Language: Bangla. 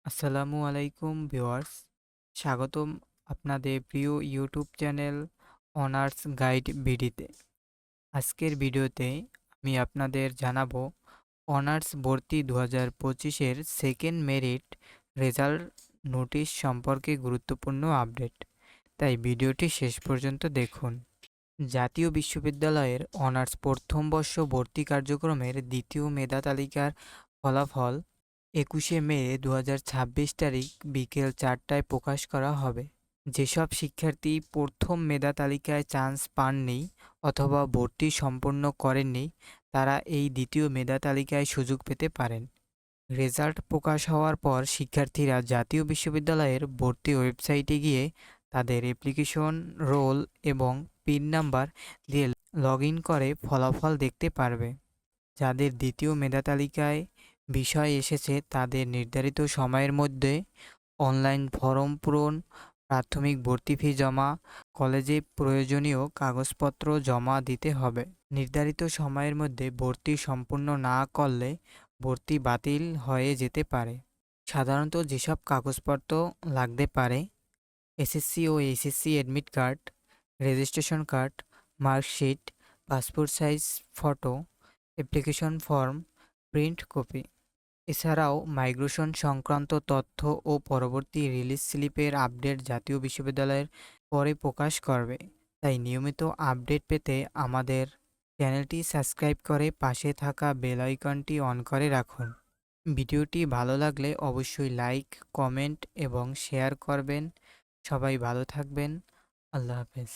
আসসালামু আলাইকুম ভিউয়ার্স, স্বাগতম আপনাদের প্রিয় ইউটিউব চ্যানেল অনার্স গাইড বিডিতে। আজকের ভিডিওতে আমি আপনাদের জানাবো অনার্স ভর্তি 2025-এর সেকেন্ড মেরিট রেজাল্ট নোটিশ সম্পর্কে গুরুত্বপূর্ণ আপডেট। তাই ভিডিওটি শেষ পর্যন্ত দেখুন। জাতীয় বিশ্ববিদ্যালয়ের অনার্স প্রথম বর্ষ ভর্তি কার্যক্রমের দ্বিতীয় মেধা তালিকার ফলাফল 21শে মে 2026 তারিখ বিকেল 4টায় প্রকাশ করা হবে। যেসব শিক্ষার্থী প্রথম মেধা তালিকায় চান্স পাননি অথবা ভর্তি সম্পন্ন করেননি, তারা এই দ্বিতীয় মেধা তালিকায় সুযোগ পেতে পারেন। রেজাল্ট প্রকাশ হওয়ার পর শিক্ষার্থীরা জাতীয় বিশ্ববিদ্যালয়ের ভর্তি ওয়েবসাইটে গিয়ে তাদের অ্যাপ্লিকেশন, রোল এবং পিন নাম্বার দিয়ে লগ ইন করে ফলাফল দেখতে পারবে। যাদের দ্বিতীয় মেধা তালিকায় বিষয় এসেছে তাদের নির্ধারিত সময়ের মধ্যে অনলাইন ফরম পূরণ, প্রাথমিক ভর্তি ফি জমা, কলেজে প্রয়োজনীয় কাগজপত্র জমা দিতে হবে। নির্ধারিত সময়ের মধ্যে ভর্তি সম্পূর্ণ না করলে ভর্তি বাতিল হয়ে যেতে পারে। সাধারণত যেসব কাগজপত্র লাগতে পারে: এসএসসি ও HSC admit card, registration card, marksheet, passport size photo, application form, print copy. এছাড়াও মাইগ্রেশন সংক্রান্ত তথ্য ও পরবর্তী রিলিজ স্লিপের আপডেট জাতীয় বিশ্ববিদ্যালয়ের পরে প্রকাশ করবে। তাই নিয়মিত আপডেট পেতে আমাদের চ্যানেলটি সাবস্ক্রাইব করে পাশে থাকা বেল আইকনটি অন করে রাখুন। ভিডিওটি ভালো লাগলে অবশ্যই লাইক, কমেন্ট এবং শেয়ার করবেন। সবাই ভালো থাকবেন। আল্লাহ হাফেজ।